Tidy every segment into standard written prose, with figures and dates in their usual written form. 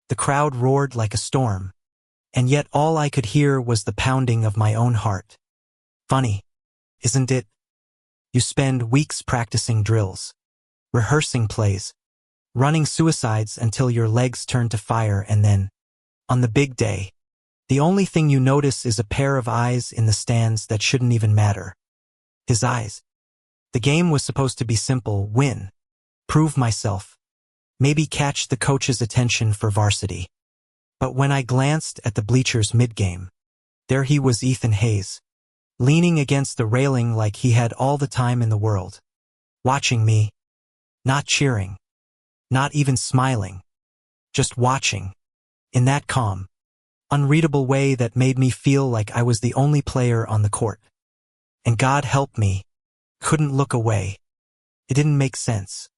The crowd roared like a storm, and yet all I could hear was the pounding of my own heart. Funny, isn't it? You spend weeks practicing drills, rehearsing plays, running suicides until your legs turn to fire, and then, on the big day, the only thing you notice is a pair of eyes in the stands that shouldn't even matter. His eyes. The game was supposed to be simple: win, prove myself, maybe catch the coach's attention for varsity. But when I glanced at the bleachers mid-game, there he was, Ethan Hayes, leaning against the railing like he had all the time in the world, watching me, not cheering, not even smiling, just watching, in that calm, unreadable way that made me feel like I was the only player on the court. And God help me, couldn't look away. It didn't make sense.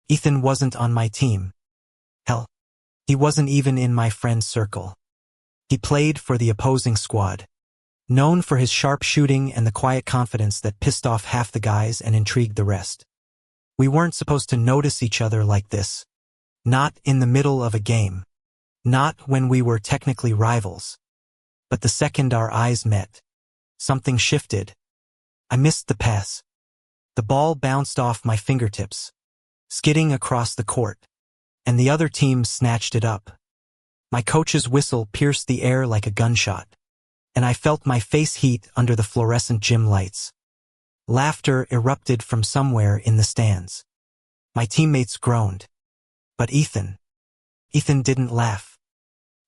Ethan wasn't on my team. Hell, he wasn't even in my friend circle. He played for the opposing squad, known for his sharp shooting and the quiet confidence that pissed off half the guys and intrigued the rest. We weren't supposed to notice each other like this. Not in the middle of a game. Not when we were technically rivals. But the second our eyes met, something shifted. I missed the pass. The ball bounced off my fingertips, skidding across the court, and the other team snatched it up. My coach's whistle pierced the air like a gunshot, and I felt my face heat under the fluorescent gym lights. Laughter erupted from somewhere in the stands. My teammates groaned. But Ethan didn't laugh.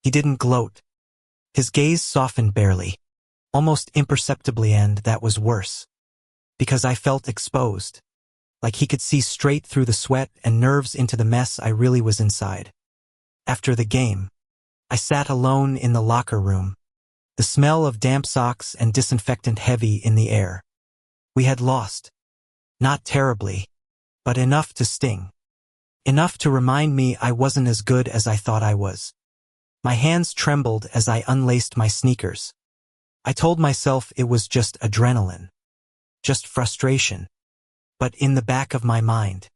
He didn't gloat. His gaze softened barely, almost imperceptibly, and that was worse. Because I felt exposed, like he could see straight through the sweat and nerves into the mess I really was inside. After the game, I sat alone in the locker room, the smell of damp socks and disinfectant heavy in the air. We had lost. Not terribly, but enough to sting. Enough to remind me I wasn't as good as I thought I was. My hands trembled as I unlaced my sneakers. I told myself it was just adrenaline. Just frustration. But in the back of my mind,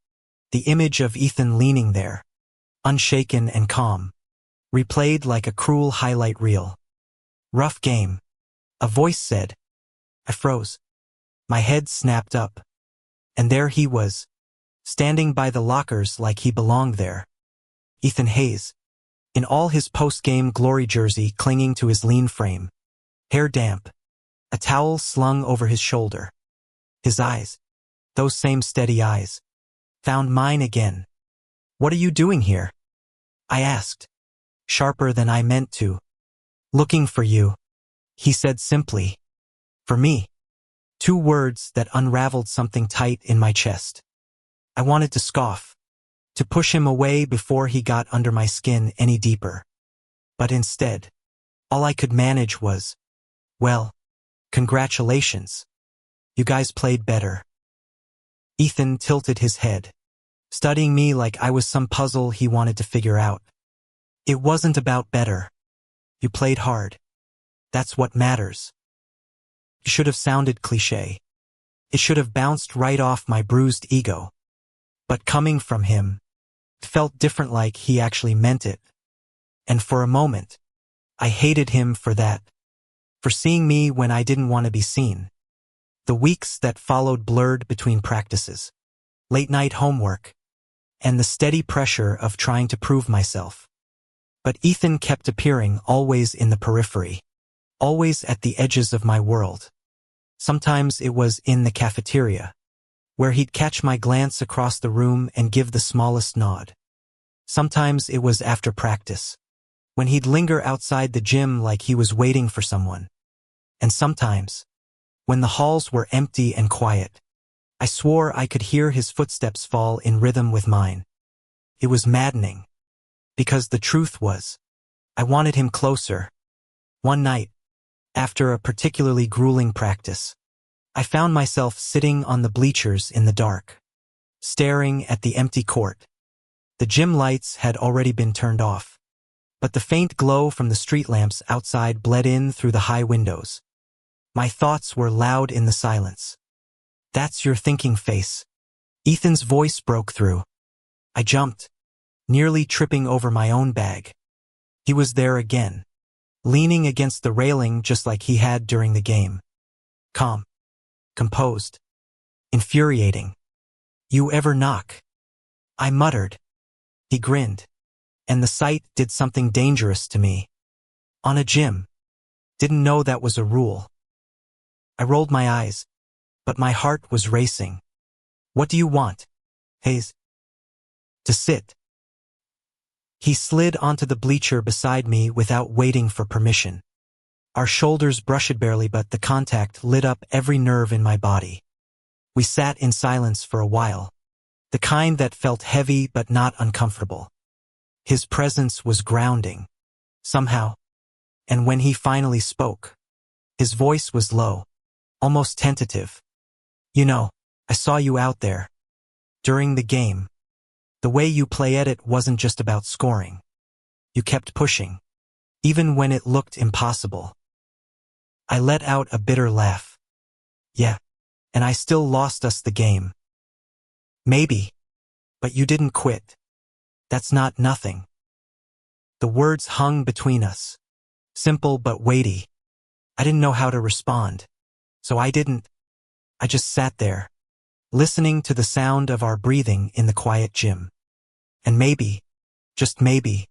the image of Ethan leaning there, unshaken and calm, replayed like a cruel highlight reel. Rough game, a voice said. I froze. My head snapped up. And there he was, standing by the lockers like he belonged there. Ethan Hayes, in all his post-game glory jersey clinging to his lean frame, hair damp, a towel slung over his shoulder. His eyes, those same steady eyes, found mine again. What are you doing here? I asked, sharper than I meant to. Looking for you, he said simply. For me. 2 words that unraveled something tight in my chest. I wanted to scoff, to push him away before he got under my skin any deeper. But instead, all I could manage was, well, congratulations. You guys played better. Ethan tilted his head, studying me like I was some puzzle he wanted to figure out. It wasn't about better. You played hard. That's what matters. It should have sounded cliché. It should have bounced right off my bruised ego. But coming from him, it felt different, like he actually meant it. And for a moment, I hated him for that. For seeing me when I didn't want to be seen. The weeks that followed blurred between practices, late-night homework, and the steady pressure of trying to prove myself. But Ethan kept appearing, always in the periphery, always at the edges of my world. Sometimes it was in the cafeteria, where he'd catch my glance across the room and give the smallest nod. Sometimes it was after practice, when he'd linger outside the gym like he was waiting for someone. And sometimes, when the halls were empty and quiet, I swore I could hear his footsteps fall in rhythm with mine. It was maddening, because the truth was, I wanted him closer. One night, after a particularly grueling practice, I found myself sitting on the bleachers in the dark, staring at the empty court. The gym lights had already been turned off, but the faint glow from the street lamps outside bled in through the high windows. My thoughts were loud in the silence. That's your thinking face. Ethan's voice broke through. I jumped, nearly tripping over my own bag. He was there again, leaning against the railing just like he had during the game. Calm. Composed. Infuriating. "You ever knock?" I muttered. He grinned. And the sight did something dangerous to me. On a gym. Didn't know that was a rule. I rolled my eyes, but my heart was racing. "What do you want, Hayes?" "To sit." He slid onto the bleacher beside me without waiting for permission. Our shoulders brushed barely, but the contact lit up every nerve in my body. We sat in silence for a while, the kind that felt heavy but not uncomfortable. His presence was grounding, somehow, and when he finally spoke, his voice was low, almost tentative. "You know, I saw you out there. During the game. The way you play at it wasn't just about scoring. You kept pushing, even when it looked impossible." I let out a bitter laugh. "Yeah, and I still lost us the game." "Maybe, but you didn't quit. That's not nothing." The words hung between us, simple but weighty. I didn't know how to respond, so I didn't. I just sat there, listening to the sound of our breathing in the quiet gym. And maybe, just maybe,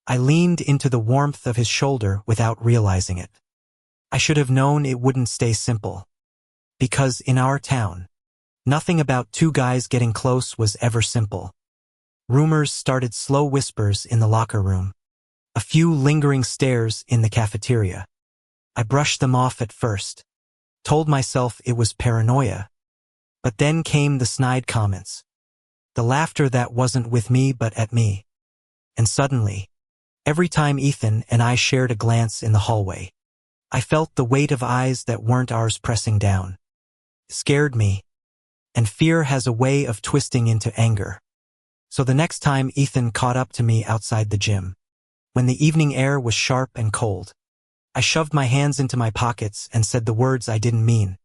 I leaned into the warmth of his shoulder without realizing it. I should have known it wouldn't stay simple. Because in our town, nothing about two guys getting close was ever simple. Rumors started, slow whispers in the locker room, a few lingering stares in the cafeteria. I brushed them off at first, told myself it was paranoia. But then came the snide comments, the laughter that wasn't with me but at me. And suddenly, every time Ethan and I shared a glance in the hallway, I felt the weight of eyes that weren't ours pressing down. It scared me, and fear has a way of twisting into anger. So the next time Ethan caught up to me outside the gym, when the evening air was sharp and cold, I shoved my hands into my pockets and said the words I didn't mean.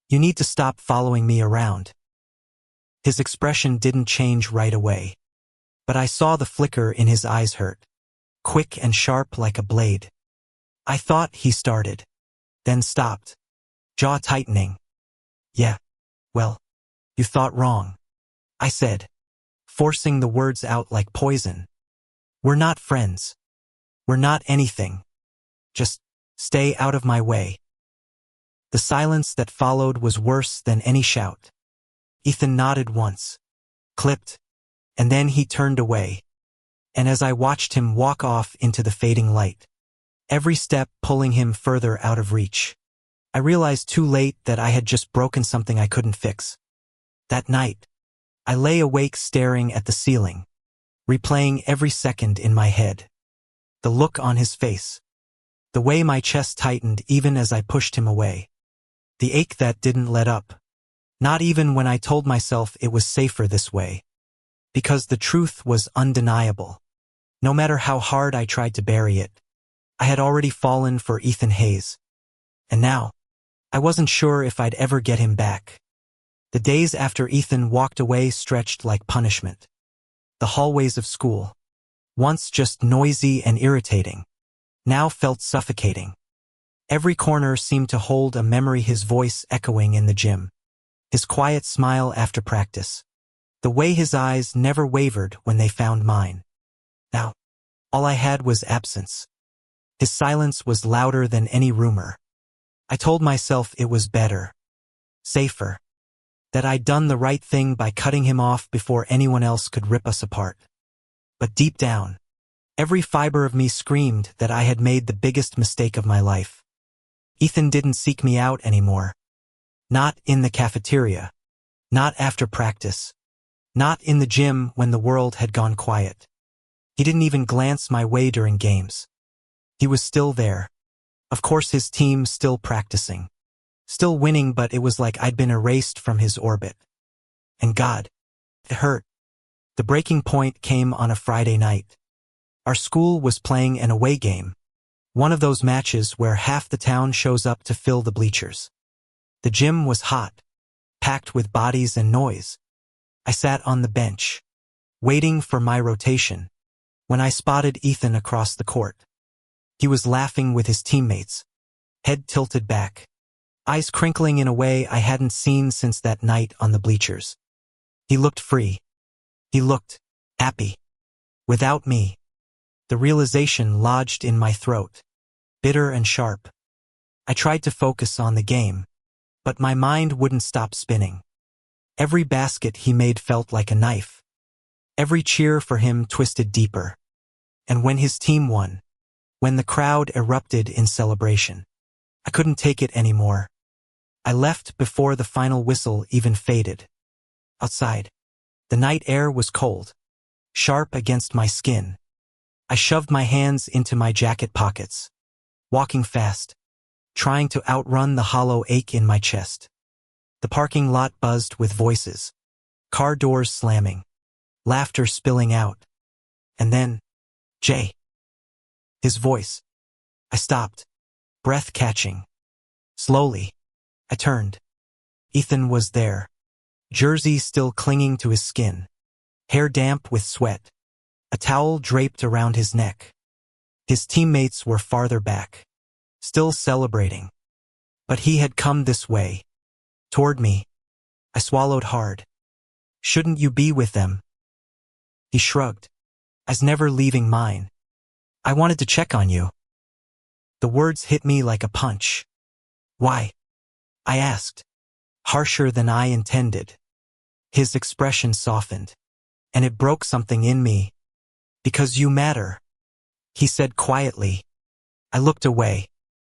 "You need to stop following me around." His expression didn't change right away, but I saw the flicker in his eyes hurt, quick and sharp like a blade. I thought he started, then stopped, jaw tightening. "Yeah, well, you thought wrong," I said, forcing the words out like poison. "We're not friends. We're not anything. Just stay out of my way." The silence that followed was worse than any shout. Ethan nodded once, clipped, and then he turned away. And as I watched him walk off into the fading light, every step pulling him further out of reach, I realized too late that I had just broken something I couldn't fix. That night, I lay awake staring at the ceiling, replaying every second in my head. The look on his face, the way my chest tightened even as I pushed him away, the ache that didn't let up, not even when I told myself it was safer this way. Because the truth was undeniable. No matter how hard I tried to bury it, I had already fallen for Ethan Hayes. And now, I wasn't sure if I'd ever get him back. The days after Ethan walked away stretched like punishment. The hallways of school, once just noisy and irritating, now felt suffocating. Every corner seemed to hold a memory, his voice echoing in the gym, his quiet smile after practice, the way his eyes never wavered when they found mine. Now, all I had was absence. His silence was louder than any rumor. I told myself it was better, safer, that I'd done the right thing by cutting him off before anyone else could rip us apart. But deep down, every fiber of me screamed that I had made the biggest mistake of my life. Ethan didn't seek me out anymore. Not in the cafeteria. Not after practice. Not in the gym when the world had gone quiet. He didn't even glance my way during games. He was still there. Of course, his team still practicing. Still winning, but it was like I'd been erased from his orbit. And God, it hurt. The breaking point came on a Friday night. Our school was playing an away game. One of those matches where half the town shows up to fill the bleachers. The gym was hot, packed with bodies and noise. I sat on the bench, waiting for my rotation, when I spotted Ethan across the court. He was laughing with his teammates, head tilted back, eyes crinkling in a way I hadn't seen since that night on the bleachers. He looked free. He looked happy. Without me. The realization lodged in my throat, bitter and sharp. I tried to focus on the game, but my mind wouldn't stop spinning. Every basket he made felt like a knife. Every cheer for him twisted deeper. And when his team won, when the crowd erupted in celebration, I couldn't take it anymore. I left before the final whistle even faded. Outside, the night air was cold, sharp against my skin. I shoved my hands into my jacket pockets, walking fast, trying to outrun the hollow ache in my chest. The parking lot buzzed with voices, car doors slamming, laughter spilling out. And then, Jay. His voice. I stopped, breath catching. Slowly, I turned. Ethan was there, jersey still clinging to his skin, hair damp with sweat, a towel draped around his neck. His teammates were farther back, still celebrating. But he had come this way, toward me. I swallowed hard. Shouldn't you be with them? He shrugged, as never leaving mine. I wanted to check on you. The words hit me like a punch. Why? I asked, harsher than I intended. His expression softened, and it broke something in me. Because you matter, he said quietly. I looked away,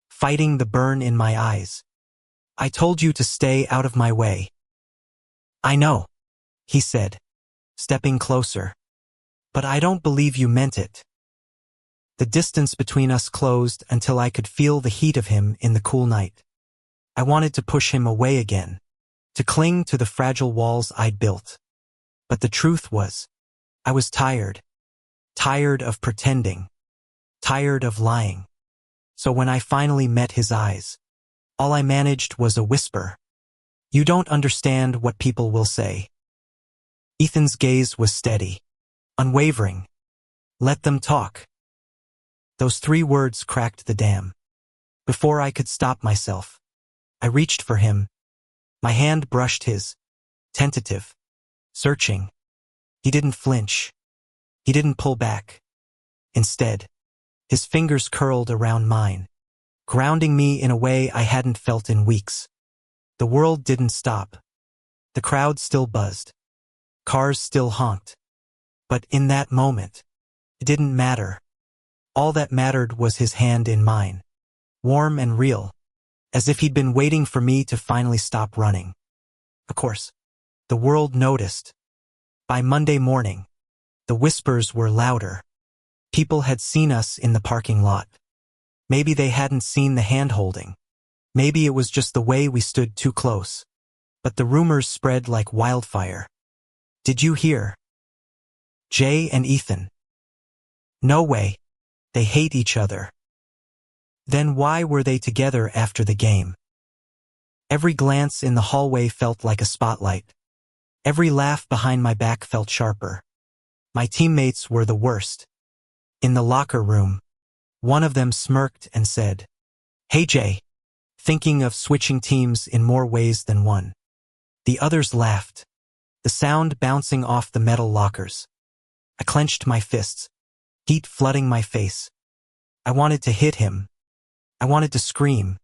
fighting the burn in my eyes. I told you to stay out of my way. I know, he said, stepping closer. But I don't believe you meant it. The distance between us closed until I could feel the heat of him in the cool night. I wanted to push him away again, to cling to the fragile walls I'd built. But the truth was, I was tired. Tired of pretending. Tired of lying. So when I finally met his eyes, all I managed was a whisper. You don't understand what people will say. Ethan's gaze was steady, unwavering. Let them talk. Those 3 words cracked the dam. Before I could stop myself, I reached for him. My hand brushed his, tentative, searching. He didn't flinch. He didn't pull back. Instead, his fingers curled around mine, grounding me in a way I hadn't felt in weeks. The world didn't stop. The crowd still buzzed. Cars still honked. But in that moment, it didn't matter. All that mattered was his hand in mine, warm and real, as if he'd been waiting for me to finally stop running. Of course, the world noticed. By Monday morning, the whispers were louder. People had seen us in the parking lot. Maybe they hadn't seen the hand-holding. Maybe it was just the way we stood too close. But the rumors spread like wildfire. Did you hear? Jay and Ethan. No way. They hate each other. Then why were they together after the game? Every glance in the hallway felt like a spotlight. Every laugh behind my back felt sharper. My teammates were the worst. In the locker room, one of them smirked and said, "Hey Jay," thinking of switching teams in more ways than one. The others laughed, the sound bouncing off the metal lockers. I clenched my fists, heat flooding my face. I wanted to hit him. I wanted to scream.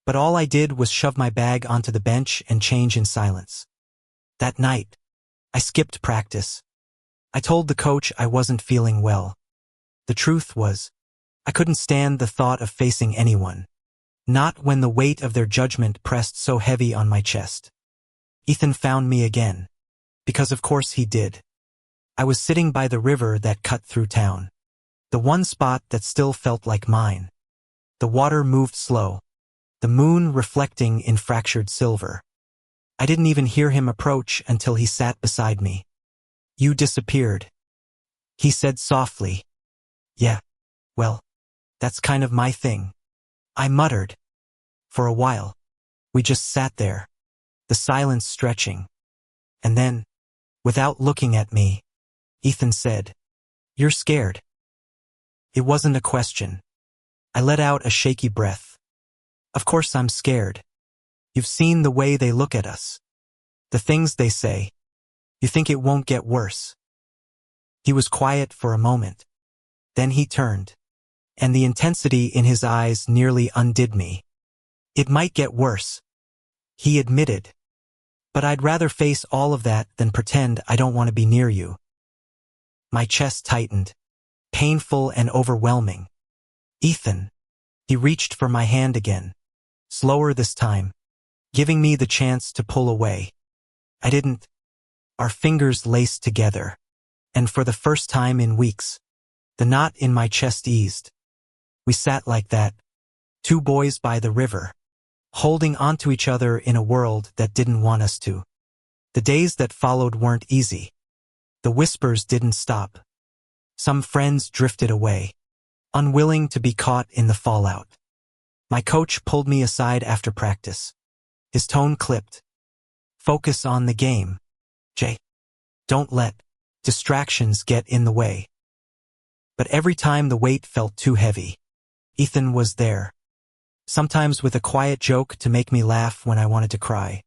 But all I did was shove my bag onto the bench and change in silence. That night, I skipped practice. I told the coach I wasn't feeling well. The truth was, I couldn't stand the thought of facing anyone. Not when the weight of their judgment pressed so heavy on my chest. Ethan found me again. Because of course he did. I was sitting by the river that cut through town. The one spot that still felt like mine. The water moved slow, the moon reflecting in fractured silver. I didn't even hear him approach until he sat beside me. You disappeared, he said softly. Yeah, well, that's kind of my thing. I muttered. For a while, we just sat there, the silence stretching. And then, without looking at me, Ethan said, You're scared. It wasn't a question. I let out a shaky breath. Of course I'm scared. You've seen the way they look at us. The things they say. You think it won't get worse. He was quiet for a moment. Then he turned. And the intensity in his eyes nearly undid me. It might get worse, he admitted. But I'd rather face all of that than pretend I don't want to be near you. My chest tightened, painful and overwhelming. Ethan. He reached for my hand again, slower this time, giving me the chance to pull away. I didn't. Our fingers laced together, and for the first time in weeks, the knot in my chest eased. We sat like that, two boys by the river, holding onto each other in a world that didn't want us to. The days that followed weren't easy. The whispers didn't stop. Some friends drifted away, unwilling to be caught in the fallout. My coach pulled me aside after practice. His tone clipped. Focus on the game, Jay. Don't let distractions get in the way. But every time the weight felt too heavy, Ethan was there. Sometimes with a quiet joke to make me laugh when I wanted to cry.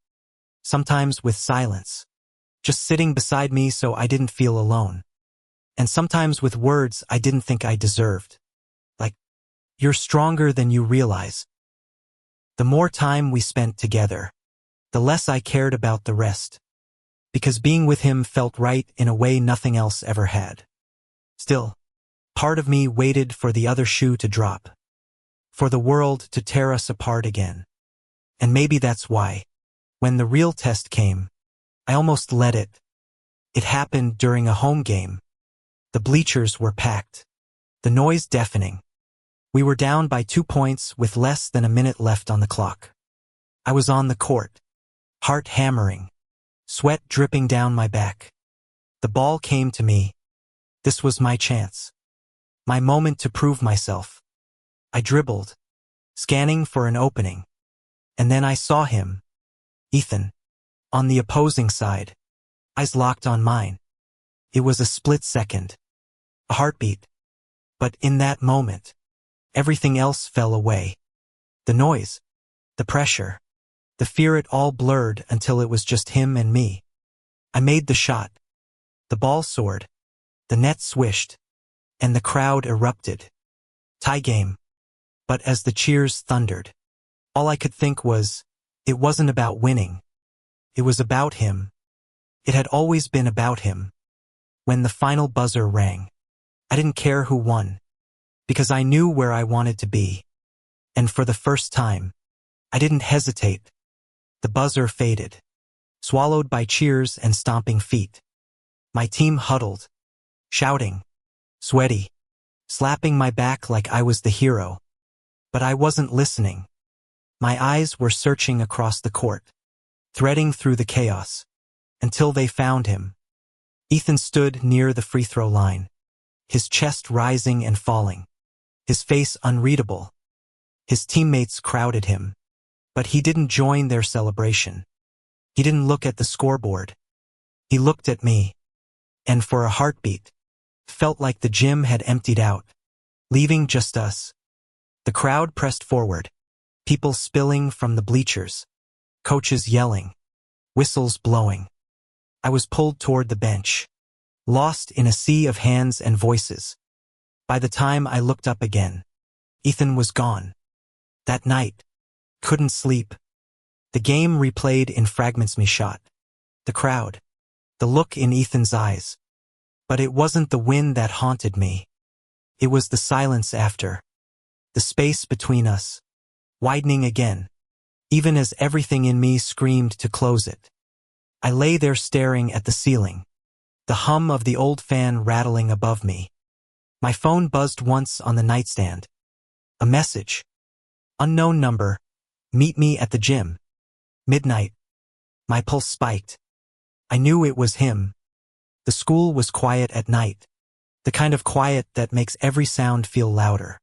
Sometimes with silence, just sitting beside me so I didn't feel alone. And sometimes with words I didn't think I deserved. Like, you're stronger than you realize. The more time we spent together, the less I cared about the rest. Because being with him felt right in a way nothing else ever had. Still, part of me waited for the other shoe to drop. For the world to tear us apart again. And maybe that's why, when the real test came, I almost let it. It happened during a home game. The bleachers were packed. The noise deafening. We were down by 2 points with less than a minute left on the clock. I was on the court, heart hammering, sweat dripping down my back. The ball came to me. This was my chance. My moment to prove myself. I dribbled, scanning for an opening. And then I saw him, Ethan, on the opposing side, eyes locked on mine. It was a split second, a heartbeat. But in that moment, everything else fell away. The noise, the pressure, the fear, it all blurred until it was just him and me. I made the shot. The ball soared, the net swished, and the crowd erupted. Tie game. But as the cheers thundered, all I could think was, it wasn't about winning. It was about him. It had always been about him. When the final buzzer rang, I didn't care who won, because I knew where I wanted to be. And for the first time, I didn't hesitate. The buzzer faded, swallowed by cheers and stomping feet. My team huddled, shouting, sweaty, slapping my back like I was the hero. But I wasn't listening. My eyes were searching across the court, threading through the chaos, until they found him. Ethan stood near the free throw line, his chest rising and falling, his face unreadable. His teammates crowded him, but he didn't join their celebration. He didn't look at the scoreboard. He looked at me, and for a heartbeat, felt like the gym had emptied out, leaving just us. The crowd pressed forward, people spilling from the bleachers, coaches yelling, whistles blowing. I was pulled toward the bench, lost in a sea of hands and voices. By the time I looked up again, Ethan was gone. That night, couldn't sleep. The game replayed in fragments. Me shot. The crowd, the look in Ethan's eyes. But it wasn't the win that haunted me. It was the silence after. The space between us, widening again, even as everything in me screamed to close it. I lay there staring at the ceiling, the hum of the old fan rattling above me. My phone buzzed once on the nightstand. A message. Unknown number. Meet me at the gym. Midnight. My pulse spiked. I knew it was him. The school was quiet at night. The kind of quiet that makes every sound feel louder.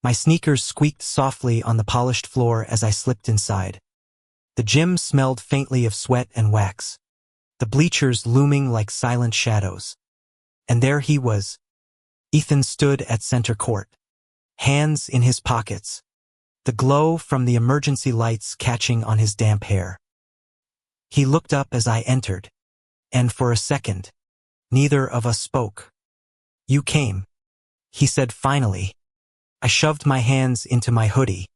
My sneakers squeaked softly on the polished floor as I slipped inside. The gym smelled faintly of sweat and wax. The bleachers looming like silent shadows. And there he was, Ethan stood at center court, hands in his pockets, the glow from the emergency lights catching on his damp hair. He looked up as I entered, and for a second, neither of us spoke. "You came," he said finally. I shoved my hands into my hoodie,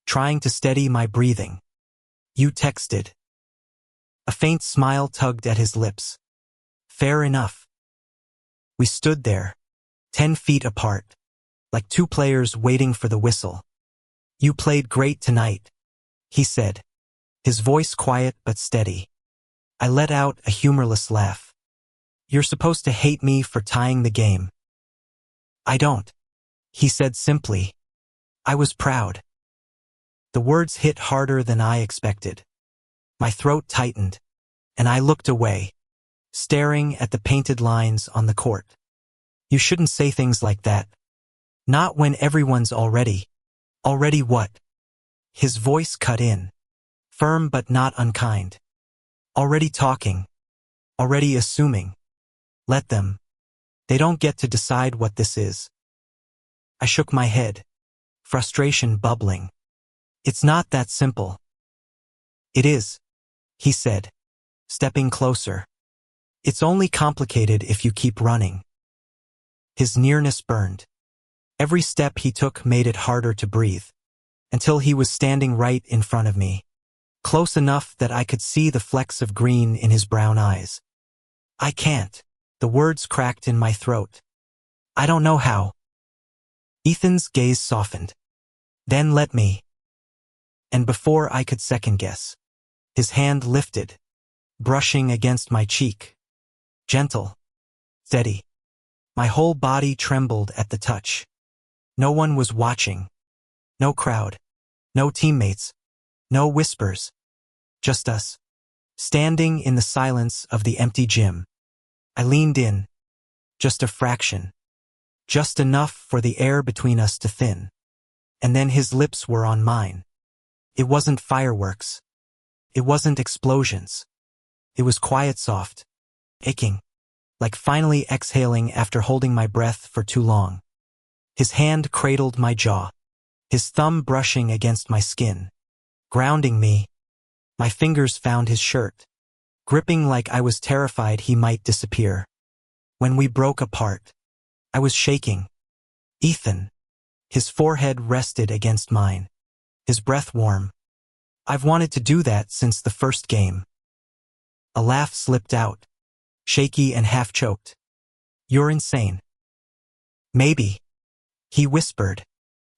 trying to steady my breathing. "You texted." A faint smile tugged at his lips. "Fair enough." We stood there, 10 feet apart, like two players waiting for the whistle. "You played great tonight," he said, his voice quiet but steady. I let out a humorless laugh. "You're supposed to hate me for tying the game." "I don't," he said simply. "I was proud." The words hit harder than I expected. My throat tightened, and I looked away, staring at the painted lines on the court. "You shouldn't say things like that. Not when everyone's already what?" His voice cut in, firm but not unkind. "Already talking. Already assuming. Let them. They don't get to decide what this is." I shook my head, frustration bubbling. "It's not that simple." "It is," he said, stepping closer. "It's only complicated if you keep running." His nearness burned. Every step he took made it harder to breathe, until he was standing right in front of me, close enough that I could see the flecks of green in his brown eyes. "I can't." The words cracked in my throat. "I don't know how." Ethan's gaze softened. "Then let me." And before I could second guess, his hand lifted, brushing against my cheek. Gentle, steady. My whole body trembled at the touch. No one was watching. No crowd. No teammates. No whispers. Just us, standing in the silence of the empty gym. I leaned in, just a fraction, just enough for the air between us to thin. And then his lips were on mine. It wasn't fireworks. It wasn't explosions. It was quiet, soft, aching, like finally exhaling after holding my breath for too long. His hand cradled my jaw, his thumb brushing against my skin, grounding me. My fingers found his shirt, gripping like I was terrified he might disappear. When we broke apart, I was shaking. Ethan. His forehead rested against mine, his breath warm. "I've wanted to do that since the first game." A laugh slipped out, shaky and half-choked. "You're insane." "Maybe," he whispered,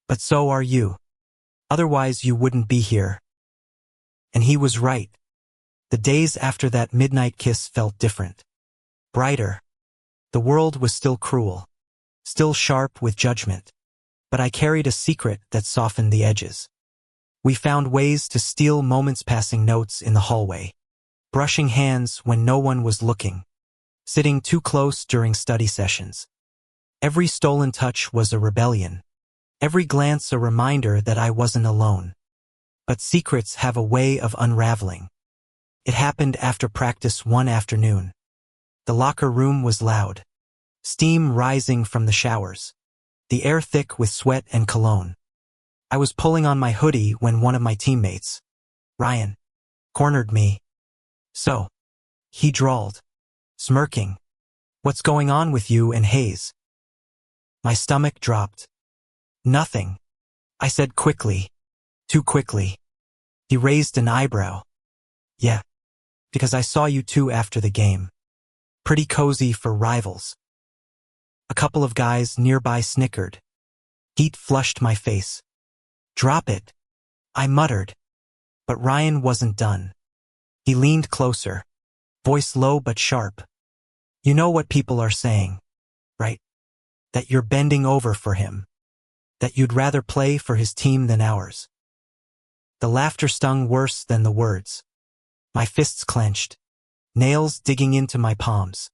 "but so are you. Otherwise you wouldn't be here." And he was right. The days after that midnight kiss felt different. Brighter. The world was still cruel, still sharp with judgment. But I carried a secret that softened the edges. We found ways to steal moments, passing notes in the hallway, brushing hands when no one was looking, sitting too close during study sessions. Every stolen touch was a rebellion, every glance a reminder that I wasn't alone. But secrets have a way of unraveling. It happened after practice one afternoon. The locker room was loud, steam rising from the showers, the air thick with sweat and cologne. I was pulling on my hoodie when one of my teammates, Ryan, cornered me. "So," he drawled, smirking, "what's going on with you and Hayes?" My stomach dropped. "Nothing," I said quickly, too quickly. He raised an eyebrow. "Yeah, because I saw you two after the game. Pretty cozy for rivals." A couple of guys nearby snickered. Heat flushed my face. "Drop it," I muttered. But Ryan wasn't done. He leaned closer, voice low but sharp. "You know what people are saying, right? That you're bending over for him. That you'd rather play for his team than ours." The laughter stung worse than the words. My fists clenched, nails digging into my palms.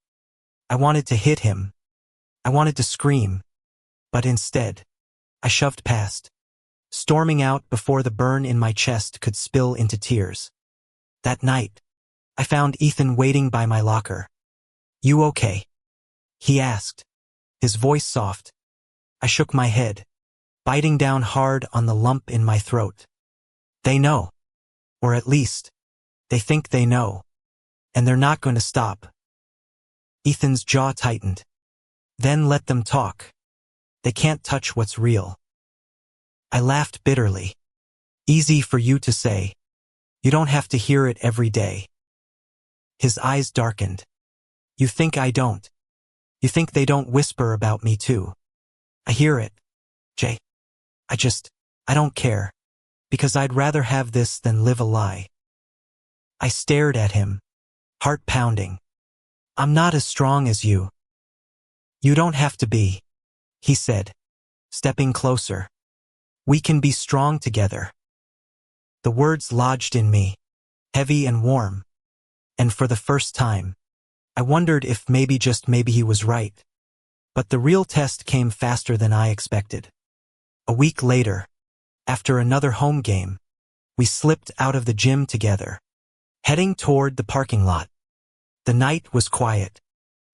I wanted to hit him. I wanted to scream. But instead, I shoved past, storming out before the burn in my chest could spill into tears. That night, I found Ethan waiting by my locker. "You okay?" he asked, his voice soft. I shook my head, biting down hard on the lump in my throat. They know. Or at least, they think they know. And they're not going to stop. Ethan's jaw tightened. Then let them talk. They can't touch what's real. I laughed bitterly. Easy for you to say. You don't have to hear it every day. His eyes darkened. You think I don't? You think they don't whisper about me too? I hear it, Jay. I don't care. Because I'd rather have this than live a lie. I stared at him, heart pounding. I'm not as strong as you. You don't have to be, he said, stepping closer. We can be strong together. The words lodged in me, heavy and warm. And for the first time, I wondered if maybe he was right. But the real test came faster than I expected. A week later, after another home game, we slipped out of the gym together, heading toward the parking lot. The night was quiet,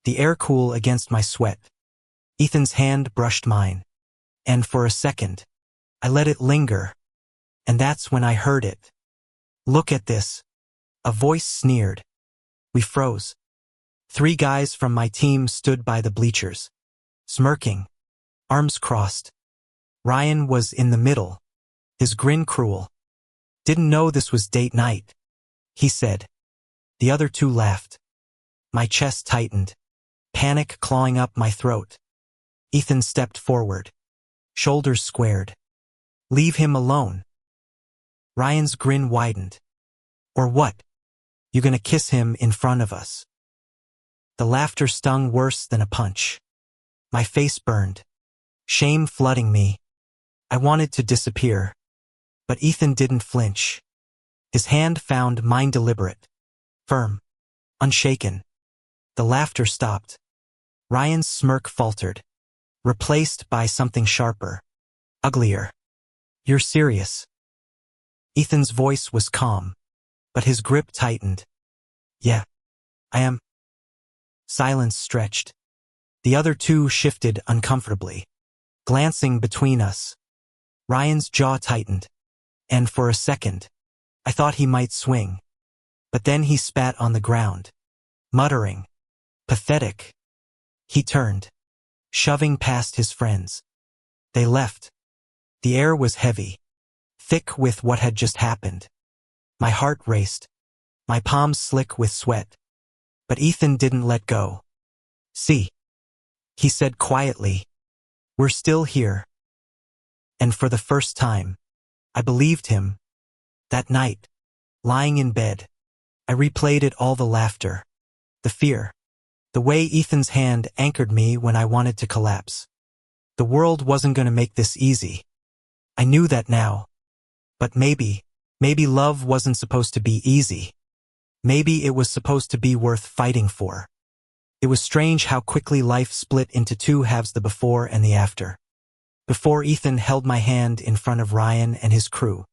the air cool against my sweat. Ethan's hand brushed mine, and for a second, I let it linger, and that's when I heard it. Look at this. A voice sneered. We froze. 3 guys from my team stood by the bleachers, smirking, arms crossed. Ryan was in the middle, his grin cruel. Didn't know this was date night, he said. The other 2 laughed. My chest tightened, panic clawing up my throat. Ethan stepped forward, shoulders squared. Leave him alone. Ryan's grin widened. Or what? You gonna kiss him in front of us? The laughter stung worse than a punch. My face burned, shame flooding me. I wanted to disappear. But Ethan didn't flinch. His hand found mine, deliberate, firm, unshaken. The laughter stopped. Ryan's smirk faltered, replaced by something sharper, uglier. You're serious? Ethan's voice was calm, but his grip tightened. Yeah, I am. Silence stretched. The other 2 shifted uncomfortably, glancing between us. Ryan's jaw tightened, and for a second, I thought he might swing. But then he spat on the ground, muttering, pathetic. He turned, shoving past his friends. They left. The air was heavy, thick with what had just happened. My heart raced, my palms slick with sweat. But Ethan didn't let go. See, he said quietly, we're still here. And for the first time, I believed him. That night, lying in bed, I replayed it all, the laughter, the fear, the way Ethan's hand anchored me when I wanted to collapse. The world wasn't going to make this easy. I knew that now. But maybe love wasn't supposed to be easy. Maybe it was supposed to be worth fighting for. It was strange how quickly life split into 2 halves, the before and the after. Before Ethan held my hand in front of Ryan and his crew,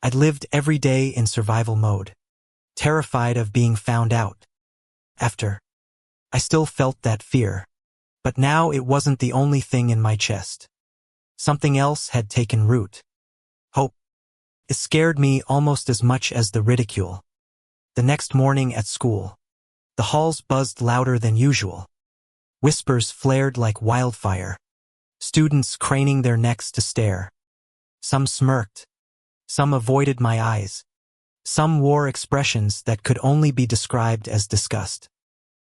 I'd lived every day in survival mode, terrified of being found out. After, I still felt that fear, but now it wasn't the only thing in my chest. Something else had taken root. Hope. It scared me almost as much as the ridicule. The next morning at school, the halls buzzed louder than usual. Whispers flared like wildfire, students craning their necks to stare. Some smirked, some avoided my eyes, some wore expressions that could only be described as disgust.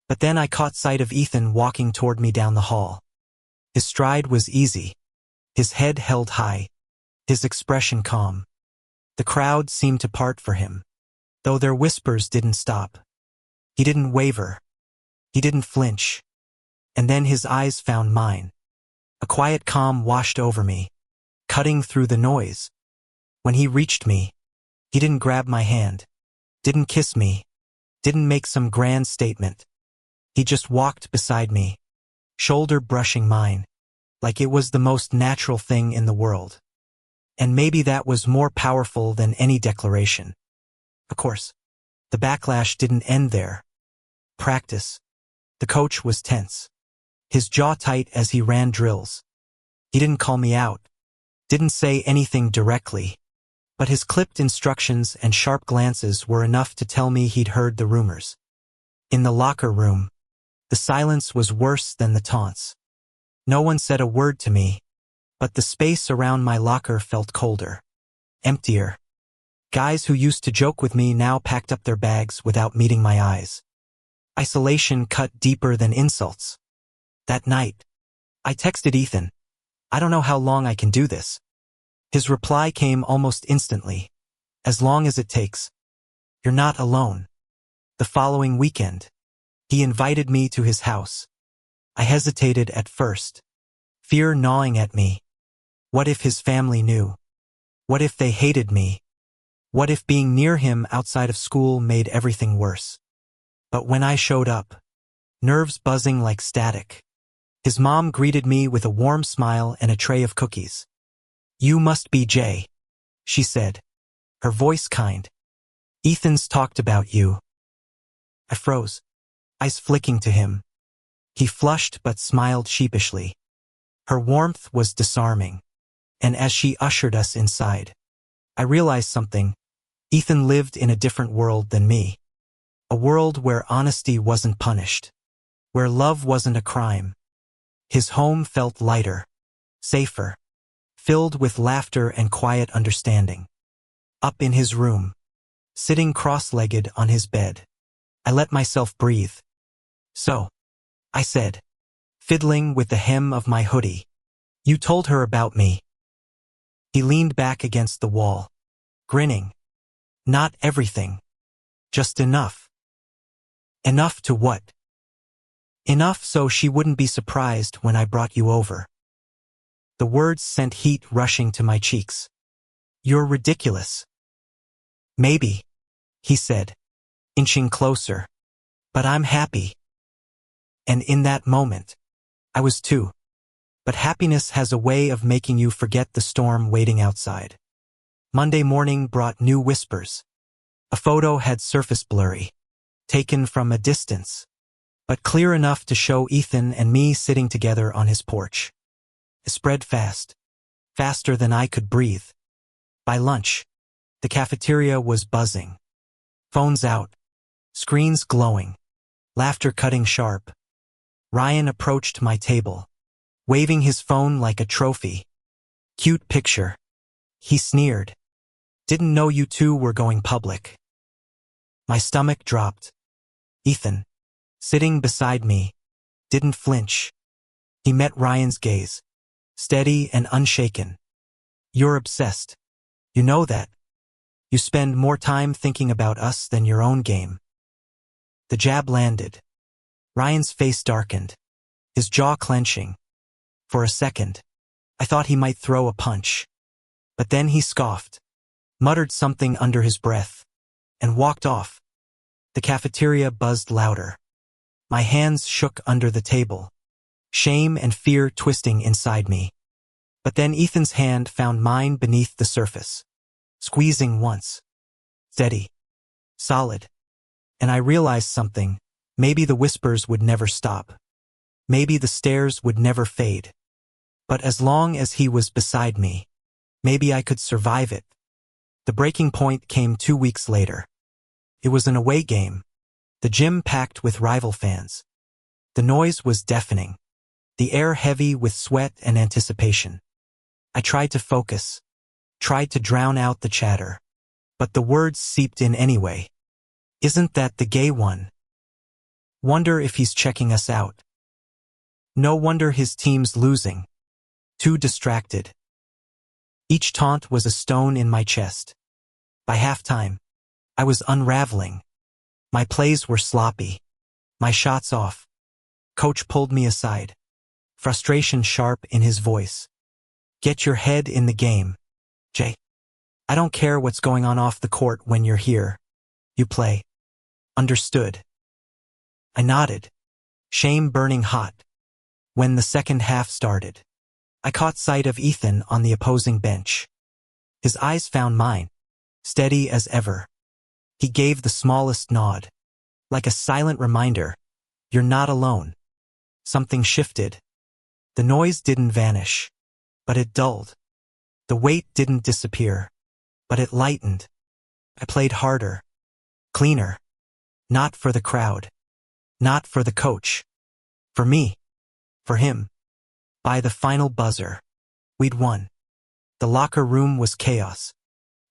But then I caught sight of Ethan walking toward me down the hall. His stride was easy, his head held high, his expression calm. The crowd seemed to part for him, though their whispers didn't stop. He didn't waver. He didn't flinch. And then his eyes found mine. A quiet calm washed over me, cutting through the noise. When he reached me, he didn't grab my hand, didn't kiss me, didn't make some grand statement. He just walked beside me, shoulder brushing mine, like it was the most natural thing in the world. And maybe that was more powerful than any declaration. Of course, the backlash didn't end there. Practice. The coach was tense. his jaw tight as he ran drills. He didn't call me out, didn't say anything directly, but his clipped instructions and sharp glances were enough to tell me he'd heard the rumors. In the locker room, the silence was worse than the taunts. No one said a word to me, but the space around my locker felt colder, emptier. Guys who used to joke with me now packed up their bags without meeting my eyes. Isolation cut deeper than insults. That night, I texted Ethan, "I don't know how long I can do this." His reply came almost instantly. "As long as it takes. You're not alone." The following weekend, he invited me to his house. I hesitated at first, fear gnawing at me. What if his family knew? What if they hated me? What if being near him outside of school made everything worse? But when I showed up, nerves buzzing like static, his mom greeted me with a warm smile and a tray of cookies. "You must be Jay," she said, her voice kind. "Ethan's talked about you." I froze, eyes flicking to him. He flushed but smiled sheepishly. Her warmth was disarming, and as she ushered us inside, I realized something. Ethan lived in a different world than me. A world where honesty wasn't punished, where love wasn't a crime. His home felt lighter, safer, filled with laughter and quiet understanding. Up in his room, sitting cross-legged on his bed, I let myself breathe. "So," I said, fiddling with the hem of my hoodie, "you told her about me." He leaned back against the wall, grinning. "Not everything. Just enough." "Enough to what?" "Enough so she wouldn't be surprised when I brought you over." The words sent heat rushing to my cheeks. "You're ridiculous." "Maybe," he said, inching closer, "but I'm happy." And in that moment, I was too. But happiness has a way of making you forget the storm waiting outside. Monday morning brought new whispers. A photo had surfaced blurry, taken from a distance, but clear enough to show Ethan and me sitting together on his porch. It spread fast, faster than I could breathe. By lunch, the cafeteria was buzzing. Phones out, screens glowing, laughter cutting sharp. Ryan approached my table, waving his phone like a trophy. "Cute picture," he sneered. "Didn't know you two were going public." My stomach dropped. Ethan, sitting beside me, didn't flinch. He met Ryan's gaze, steady and unshaken. "You're obsessed. You know that. You spend more time thinking about us than your own game." The jab landed. Ryan's face darkened, his jaw clenching. For a second, I thought he might throw a punch. But then he scoffed, muttered something under his breath, and walked off. The cafeteria buzzed louder. My hands shook under the table, shame and fear twisting inside me. But then Ethan's hand found mine beneath the surface, squeezing once. Steady. Solid. And I realized something. Maybe the whispers would never stop. Maybe the stares would never fade. But as long as he was beside me, maybe I could survive it. The breaking point came 2 weeks later. It was an away game, the gym packed with rival fans. The noise was deafening, the air heavy with sweat and anticipation. I tried to focus, tried to drown out the chatter, but the words seeped in anyway. "Isn't that the gay one? Wonder if he's checking us out. No wonder his team's losing. Too distracted." Each taunt was a stone in my chest. By halftime, I was unraveling. My plays were sloppy, my shots off. Coach pulled me aside, frustration sharp in his voice. "Get your head in the game, Jay. I don't care what's going on off the court when you're here. You play. Understood?" I nodded, shame burning hot. When the second half started, I caught sight of Ethan on the opposing bench. His eyes found mine, steady as ever. He gave the smallest nod, like a silent reminder, "You're not alone." something shifted. The noise didn't vanish, but it dulled. The weight didn't disappear, but it lightened. I played harder, cleaner. Not for the crowd. Not for the coach. For me. For him. By the final buzzer, we'd won. The locker room was chaos.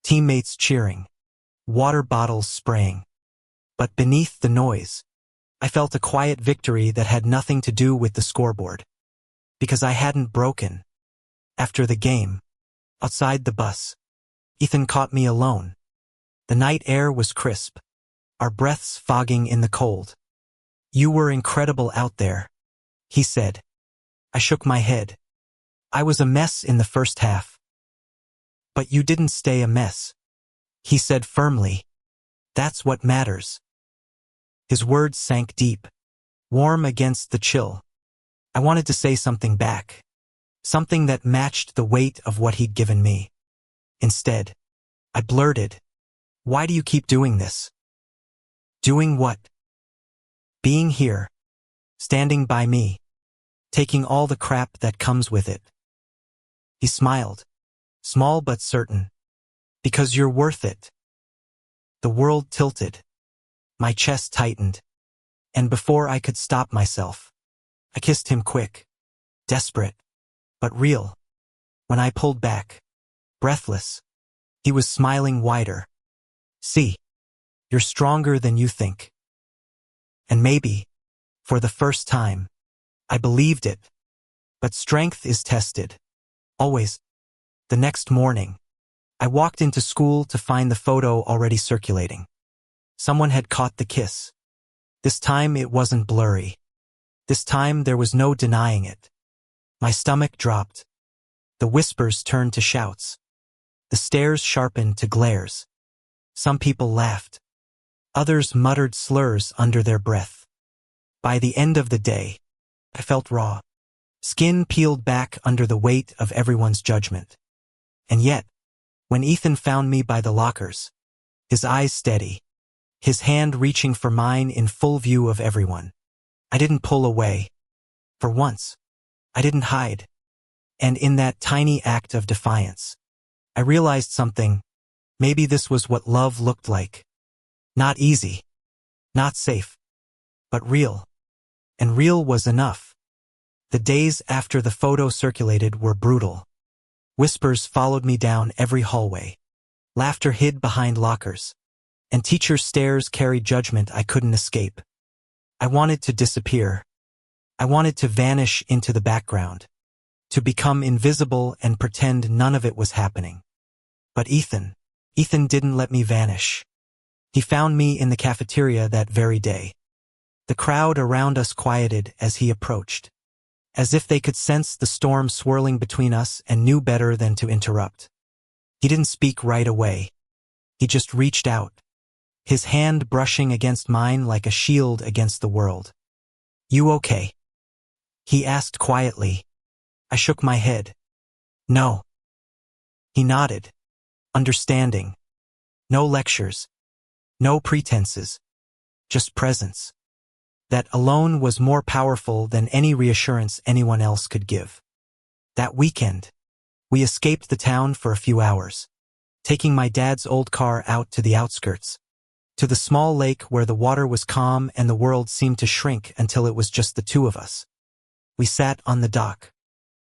Teammates cheering. Water bottles spraying. But beneath the noise, I felt a quiet victory that had nothing to do with the scoreboard. Because I hadn't broken. After the game, outside the bus, Ethan caught me alone. The night air was crisp, our breaths fogging in the cold. "You were incredible out there," he said. I shook my head. "I was a mess in the first half." "But you didn't stay a mess," he said firmly. "That's what matters." His words sank deep, warm against the chill. I wanted to say something back, something that matched the weight of what he'd given me. Instead, I blurted, "Why do you keep doing this?" "Doing what?" "Being here, standing by me, taking all the crap that comes with it." He smiled, small but certain. "Because you're worth it." The world tilted. My chest tightened. And before I could stop myself, I kissed him quick, desperate, but real. When I pulled back, breathless, he was smiling wider. "See, you're stronger than you think." And maybe, for the first time, I believed it. But strength is tested. Always. The next morning, I walked into school to find the photo already circulating. Someone had caught the kiss. This time it wasn't blurry. This time there was no denying it. My stomach dropped. The whispers turned to shouts. The stares sharpened to glares. Some people laughed. Others muttered slurs under their breath. By the end of the day, I felt raw. Skin peeled back under the weight of everyone's judgment. And yet, when Ethan found me by the lockers, his eyes steady, his hand reaching for mine in full view of everyone, I didn't pull away. For once, I didn't hide. And in that tiny act of defiance, I realized something. Maybe this was what love looked like. Not easy, not safe, but real. And real was enough. The days after the photo circulated were brutal. Whispers followed me down every hallway. Laughter hid behind lockers. And teachers' stares carried judgment I couldn't escape. I wanted to disappear. I wanted to vanish into the background. To become invisible and pretend none of it was happening. But Ethan didn't let me vanish. He found me in the cafeteria that very day. The crowd around us quieted as he approached, as if they could sense the storm swirling between us and knew better than to interrupt. He didn't speak right away. He just reached out, his hand brushing against mine like a shield against the world. "You okay?" he asked quietly. I shook my head. "No." He nodded, understanding. No lectures, no pretenses, just presence. That alone was more powerful than any reassurance anyone else could give. That weekend, we escaped the town for a few hours, taking my dad's old car out to the outskirts, to the small lake where the water was calm and the world seemed to shrink until it was just the two of us. We sat on the dock,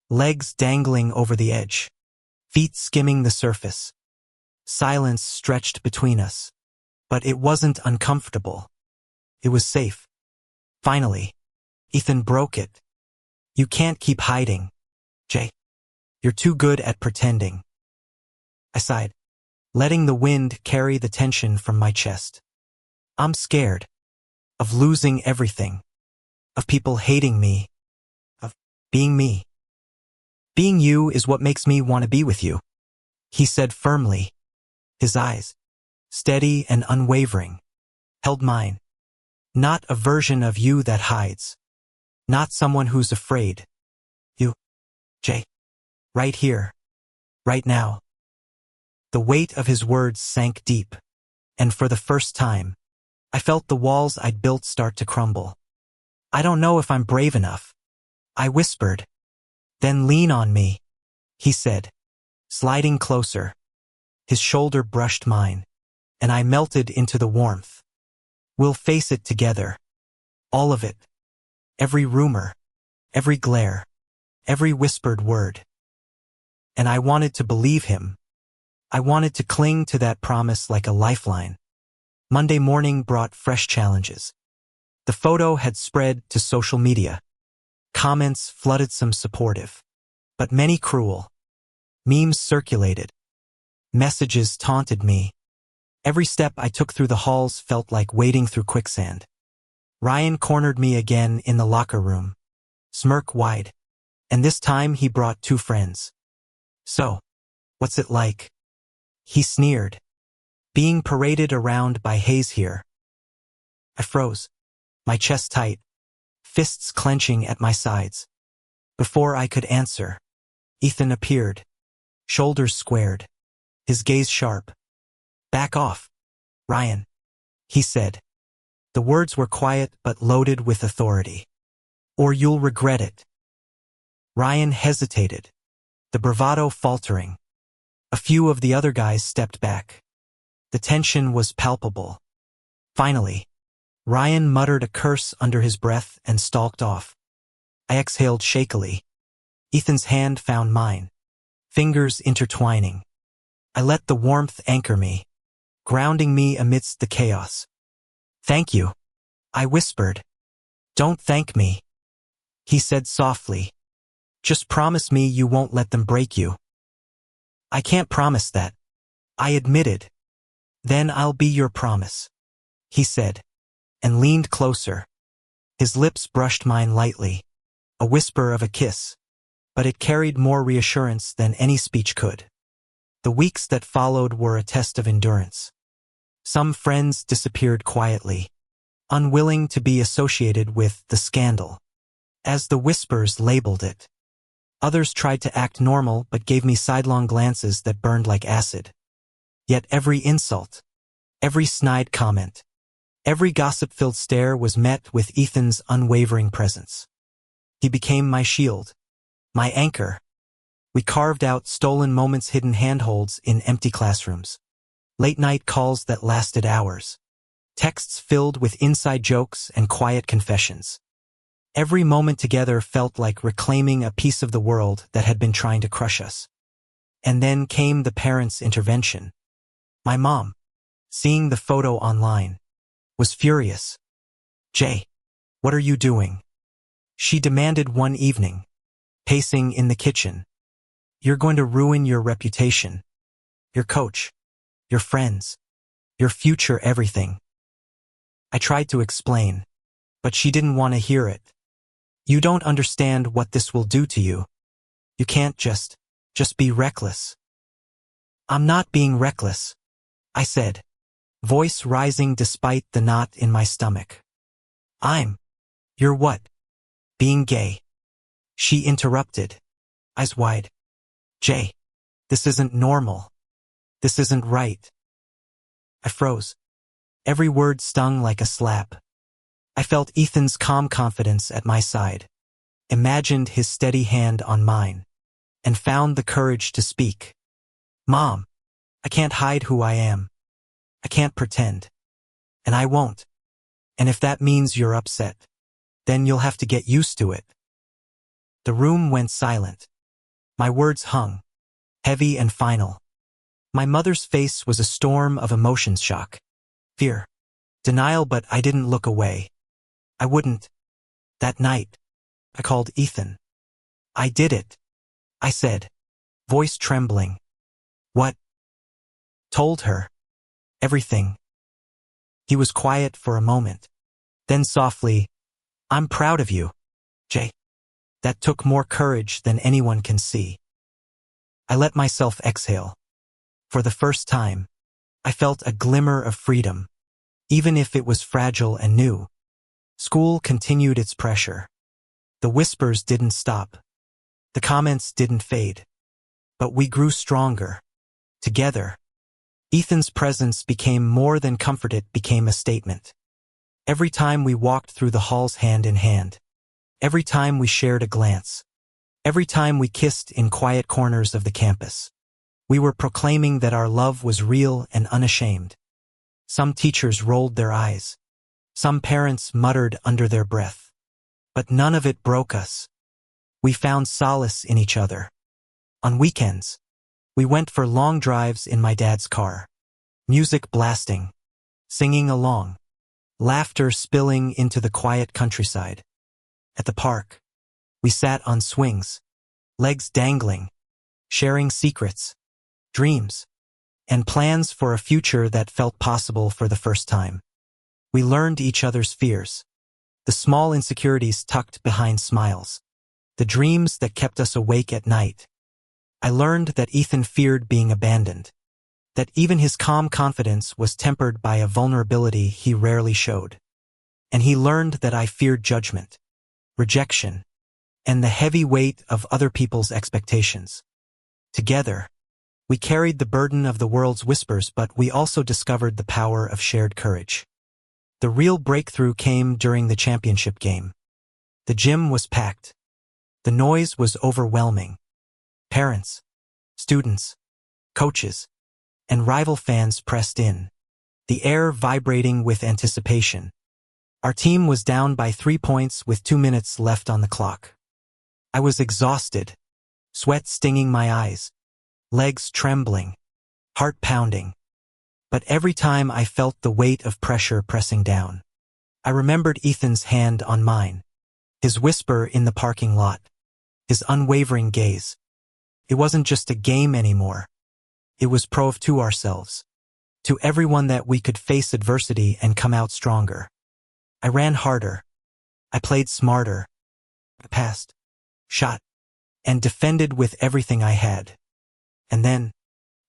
legs dangling over the edge, feet skimming the surface. Silence stretched between us, but it wasn't uncomfortable. It was safe. Finally, Ethan broke it. "You can't keep hiding, Jay. You're too good at pretending." I sighed, letting the wind carry the tension from my chest. "I'm scared. Of losing everything. Of people hating me. Of being me. Being you is what makes me want to be with you," he said firmly. His eyes, steady and unwavering, held mine. "Not a version of you that hides. Not someone who's afraid. You, Jay. Right here. Right now." The weight of his words sank deep, and for the first time, I felt the walls I'd built start to crumble. "I don't know if I'm brave enough," I whispered. Then lean on me, he said, sliding closer. His shoulder brushed mine, and I melted into the warmth. We'll face it together. All of it. Every rumor, every glare, every whispered word. And I wanted to believe him. I wanted to cling to that promise like a lifeline. Monday morning brought fresh challenges. The photo had spread to social media. Comments flooded, some supportive, but many cruel. Memes circulated. Messages taunted me. Every step I took through the halls felt like wading through quicksand. Ryan cornered me again in the locker room, smirk wide, and this time he brought 2 friends. So, what's it like? He sneered. Being paraded around by Hayes here. I froze, my chest tight, fists clenching at my sides. Before I could answer, Ethan appeared, shoulders squared, his gaze sharp. Back off, Ryan, he said. The words were quiet but loaded with authority. Or you'll regret it. Ryan hesitated, the bravado faltering. A few of the other guys stepped back. The tension was palpable. Finally, Ryan muttered a curse under his breath and stalked off. I exhaled shakily. Ethan's hand found mine, fingers intertwining. I let the warmth anchor me, grounding me amidst the chaos. Thank you, I whispered. Don't thank me, he said softly. Just promise me you won't let them break you. I can't promise that, I admitted. Then I'll be your promise, he said, and leaned closer. His lips brushed mine lightly, a whisper of a kiss, but it carried more reassurance than any speech could. The weeks that followed were a test of endurance. Some friends disappeared quietly, unwilling to be associated with the scandal, as the whispers labeled it. Others tried to act normal but gave me sidelong glances that burned like acid. Yet every insult, every snide comment, every gossip-filled stare was met with Ethan's unwavering presence. He became my shield, my anchor. We carved out stolen moments, hidden handholds in empty classrooms. Late-night calls that lasted hours. Texts filled with inside jokes and quiet confessions. Every moment together felt like reclaiming a piece of the world that had been trying to crush us. And then came the parents' intervention. My mom, seeing the photo online, was furious. Jay, what are you doing? She demanded one evening, pacing in the kitchen. You're going to ruin your reputation, your coach, your friends, your future, everything. I tried to explain, but she didn't want to hear it. You don't understand what this will do to you. You can't just be reckless. I'm not being reckless, I said, voice rising despite the knot in my stomach. You're what? Being gay. She interrupted, eyes wide. Jay, this isn't normal. This isn't right. I froze. Every word stung like a slap. I felt Ethan's calm confidence at my side, imagined his steady hand on mine, and found the courage to speak. Mom, I can't hide who I am. I can't pretend. And I won't. And if that means you're upset, then you'll have to get used to it. The room went silent. My words hung, heavy and final. My mother's face was a storm of emotions, shock, fear, denial, but I didn't look away. I wouldn't. That night, I called Ethan. I did it, I said, voice trembling. What? Told her. Everything. He was quiet for a moment. Then softly, I'm proud of you, Jay. That took more courage than anyone can see. I let myself exhale. For the first time, I felt a glimmer of freedom, even if it was fragile and new. School continued its pressure. The whispers didn't stop. The comments didn't fade. But we grew stronger. Together. Ethan's presence became more than comfort, it became a statement. Every time we walked through the halls hand in hand, Every time we shared a glance. Every time we kissed in quiet corners of the campus. We were proclaiming that our love was real and unashamed. Some teachers rolled their eyes. Some parents muttered under their breath. But none of it broke us. We found solace in each other. On weekends, we went for long drives in my dad's car. Music blasting. Singing along. Laughter spilling into the quiet countryside. At the park, we sat on swings. Legs dangling. Sharing secrets. Dreams. And plans for a future that felt possible for the first time. We learned each other's fears. The small insecurities tucked behind smiles. The dreams that kept us awake at night. I learned that Ethan feared being abandoned. That even his calm confidence was tempered by a vulnerability he rarely showed. And he learned that I feared judgment, rejection, and the heavy weight of other people's expectations. Together, we carried the burden of the world's whispers, but we also discovered the power of shared courage. The real breakthrough came during the championship game. The gym was packed. The noise was overwhelming. Parents, students, coaches, and rival fans pressed in, the air vibrating with anticipation. Our team was down by 3 points with 2 minutes left on the clock. I was exhausted, sweat stinging my eyes, legs trembling, heart pounding. But every time I felt the weight of pressure pressing down, I remembered Ethan's hand on mine, his whisper in the parking lot, his unwavering gaze. It wasn't just a game anymore. It was proof to ourselves, to everyone, that we could face adversity and come out stronger. I ran harder. I played smarter. I passed, shot, and defended with everything I had. And then,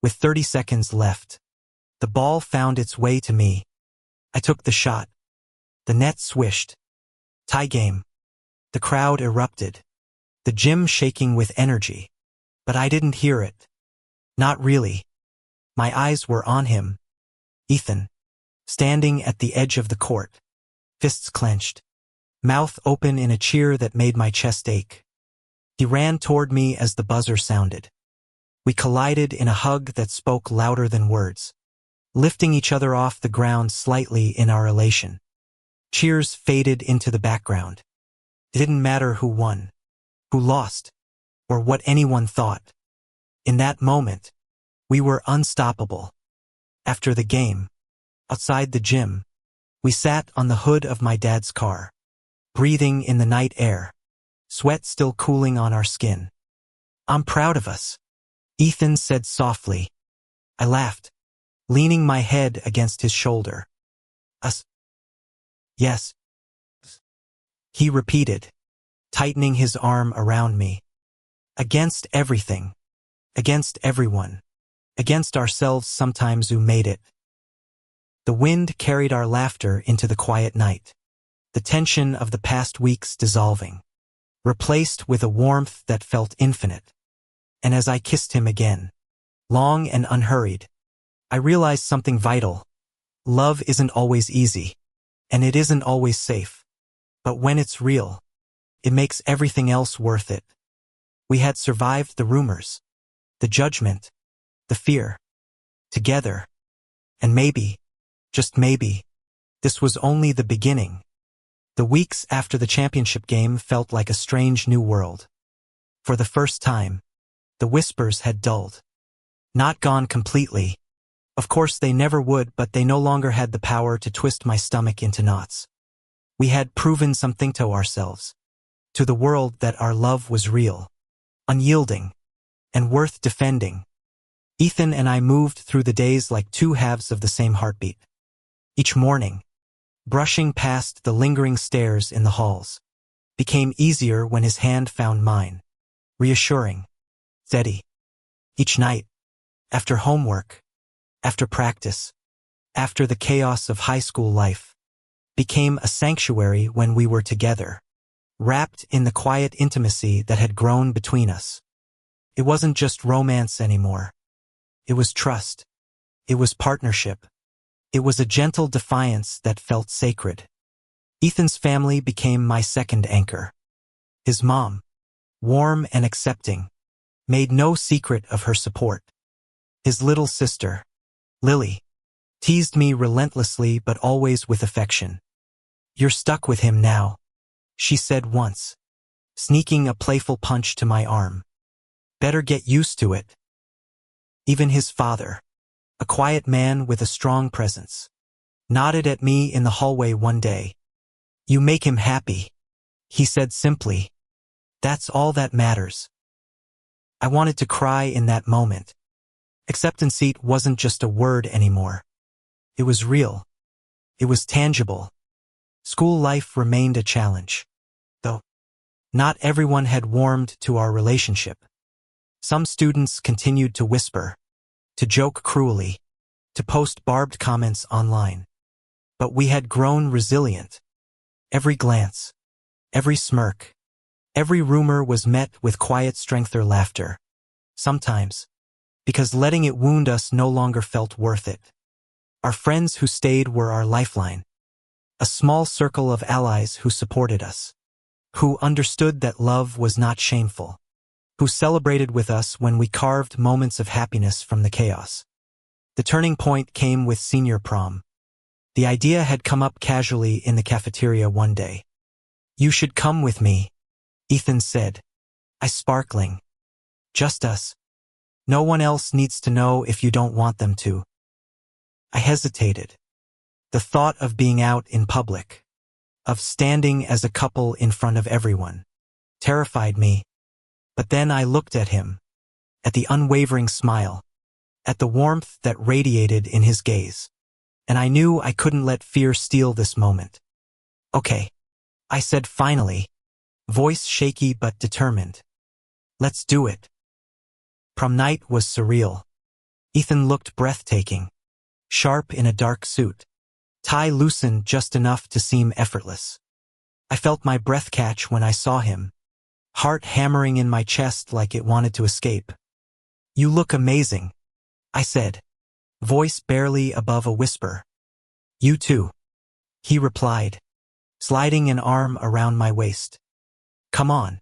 with 30 seconds left, the ball found its way to me. I took the shot. The net swished. Tie game. The crowd erupted. The gym shaking with energy. But I didn't hear it. Not really. My eyes were on him. Ethan. Standing at the edge of the court. Fists clenched. Mouth open in a cheer that made my chest ache. He ran toward me as the buzzer sounded. We collided in a hug that spoke louder than words, lifting each other off the ground slightly in our elation. Cheers faded into the background. It didn't matter who won, who lost, or what anyone thought. In that moment, we were unstoppable. After the game, outside the gym, we sat on the hood of my dad's car, breathing in the night air, sweat still cooling on our skin. "I'm proud of us," Ethan said softly. I laughed, leaning my head against his shoulder. "Us?" "Yes," he repeated, tightening his arm around me. "Against everything, against everyone, against ourselves sometimes who made it." The wind carried our laughter into the quiet night, the tension of the past weeks dissolving, replaced with a warmth that felt infinite. And as I kissed him again, long and unhurried, I realized something vital. Love isn't always easy, and it isn't always safe. But when it's real, it makes everything else worth it. We had survived the rumors, the judgment, the fear, together. And maybe, just maybe, this was only the beginning. The weeks after the championship game felt like a strange new world. For the first time, the whispers had dulled. Not gone completely. Of course they never would, but they no longer had the power to twist my stomach into knots. We had proven something to ourselves, to the world, that our love was real, unyielding, and worth defending. Ethan and I moved through the days like two halves of the same heartbeat. Each morning, brushing past the lingering stares in the halls, became easier when his hand found mine, reassuring, steady. Each night, after homework, after practice, after the chaos of high school life, became a sanctuary when we were together, wrapped in the quiet intimacy that had grown between us. It wasn't just romance anymore. It was trust. It was partnership. It was a gentle defiance that felt sacred. Ethan's family became my second anchor. His mom, warm and accepting, made no secret of her support. His little sister, Lily, teased me relentlessly but always with affection. "You're stuck with him now," she said once, sneaking a playful punch to my arm. "Better get used to it." Even his father, a quiet man with a strong presence, nodded at me in the hallway one day. "You make him happy," he said simply. "That's all that matters." I wanted to cry in that moment. Acceptance wasn't just a word anymore. It was real. It was tangible. School life remained a challenge, though not everyone had warmed to our relationship. Some students continued to whisper, to joke cruelly, to post barbed comments online. But we had grown resilient. Every glance, every smirk, every rumor was met with quiet strength or laughter. Sometimes, because letting it wound us no longer felt worth it. Our friends who stayed were our lifeline. A small circle of allies who supported us, who understood that love was not shameful, who celebrated with us when we carved moments of happiness from the chaos. The turning point came with senior prom. The idea had come up casually in the cafeteria one day. "You should come with me," Ethan said. I sparkling. "Just us. No one else needs to know if you don't want them to." I hesitated. The thought of being out in public, of standing as a couple in front of everyone, terrified me. But then I looked at him, at the unwavering smile, at the warmth that radiated in his gaze, and I knew I couldn't let fear steal this moment. "Okay," I said finally, voice shaky but determined. "Let's do it." Prom night was surreal. Ethan looked breathtaking, sharp in a dark suit, tie loosened just enough to seem effortless. I felt my breath catch when I saw him, heart hammering in my chest like it wanted to escape. "You look amazing," I said, voice barely above a whisper. "You too," he replied, sliding an arm around my waist. "Come on,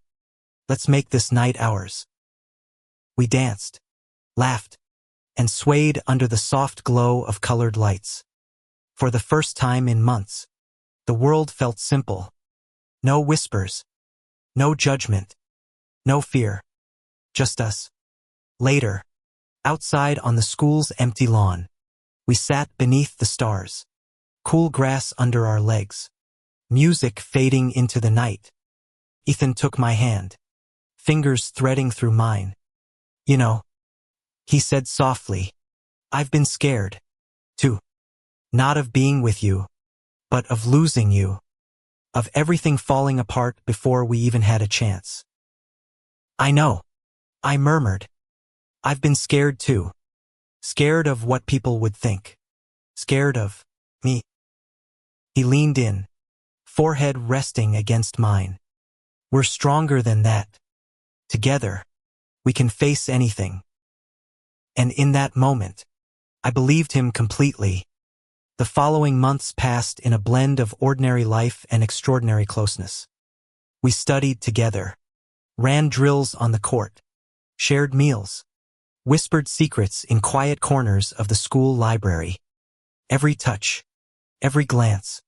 let's make this night ours." We danced, laughed, and swayed under the soft glow of colored lights. For the first time in months, the world felt simple. No whispers, no judgment, no fear. Just us. Later, outside on the school's empty lawn, we sat beneath the stars, cool grass under our legs, music fading into the night. Ethan took my hand, fingers threading through mine. "You know," he said softly, "I've been scared, too. Not of being with you, but of losing you, of everything falling apart before we even had a chance." "I know," I murmured. "I've been scared too. Scared of what people would think. Scared of me." He leaned in, forehead resting against mine. "We're stronger than that. Together, we can face anything." And in that moment, I believed him completely. The following months passed in a blend of ordinary life and extraordinary closeness. We studied together, ran drills on the court, shared meals, whispered secrets in quiet corners of the school library. Every touch, every glance,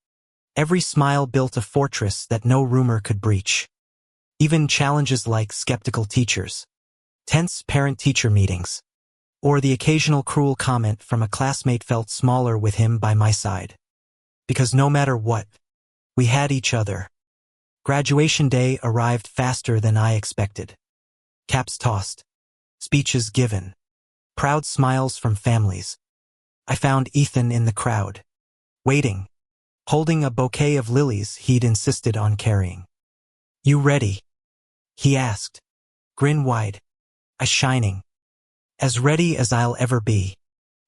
every smile built a fortress that no rumor could breach. Even challenges like skeptical teachers, tense parent-teacher meetings, or the occasional cruel comment from a classmate felt smaller with him by my side. Because no matter what, we had each other. Graduation day arrived faster than I expected. Caps tossed, speeches given, proud smiles from families. I found Ethan in the crowd, waiting, holding a bouquet of lilies he'd insisted on carrying. "You ready?" he asked, grin wide, eyes shining. "As ready as I'll ever be,"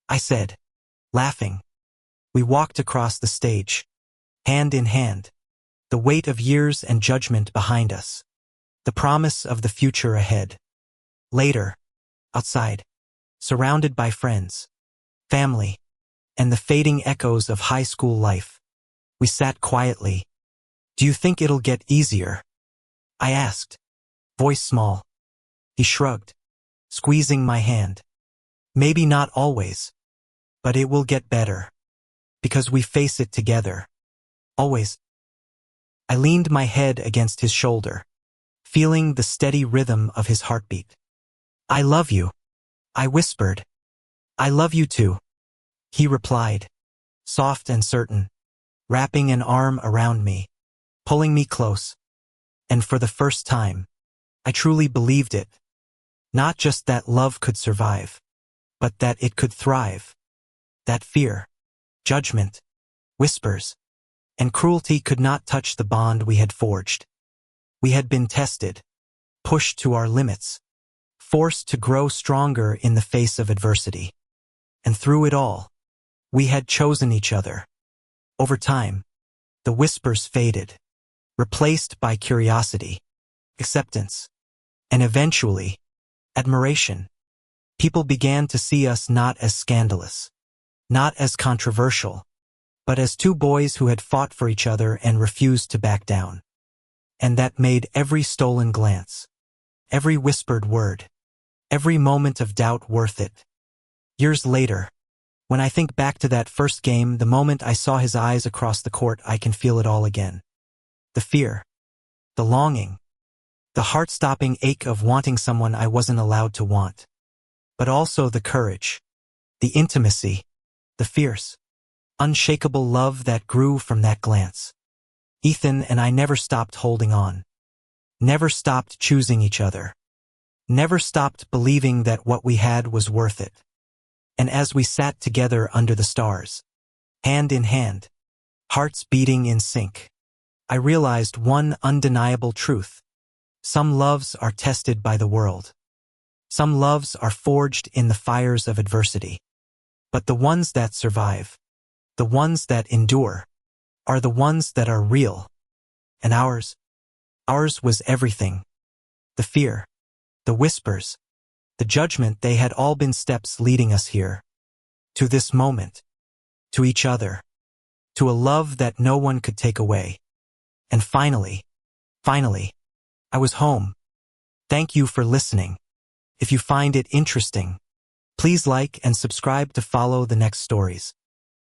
I said, laughing. We walked across the stage, hand in hand, the weight of years and judgment behind us, the promise of the future ahead. Later, outside, surrounded by friends, family, and the fading echoes of high school life, we sat quietly. "Do you think it'll get easier?" I asked, voice small. He shrugged, squeezing my hand. Maybe not always, but it will get better. Because we face it together. Always. I leaned my head against his shoulder, feeling the steady rhythm of his heartbeat. I love you, I whispered. I love you too, he replied, soft and certain, wrapping an arm around me, pulling me close. And for the first time, I truly believed it. Not just that love could survive, but that it could thrive. That fear, judgment, whispers, and cruelty could not touch the bond we had forged. We had been tested, pushed to our limits, forced to grow stronger in the face of adversity. And through it all, we had chosen each other. Over time, the whispers faded, replaced by curiosity, acceptance, and eventually, admiration. People began to see us not as scandalous, not as controversial, but as two boys who had fought for each other and refused to back down. And that made every stolen glance, every whispered word, every moment of doubt worth it. Years later, when I think back to that first game, the moment I saw his eyes across the court, I can feel it all again. The fear, the longing, the heart-stopping ache of wanting someone I wasn't allowed to want. But also the courage, the intimacy, the fierce, unshakable love that grew from that glance. Ethan and I never stopped holding on. Never stopped choosing each other. Never stopped believing that what we had was worth it. And as we sat together under the stars, hand in hand, hearts beating in sync, I realized one undeniable truth. Some loves are tested by the world. Some loves are forged in the fires of adversity. But the ones that survive, the ones that endure, are the ones that are real. And ours was everything. The fear, the whispers, the judgment, they had all been steps leading us here. To this moment. To each other. To a love that no one could take away. And finally, I was home. Thank you for listening. If you find it interesting, please like and subscribe to follow the next stories.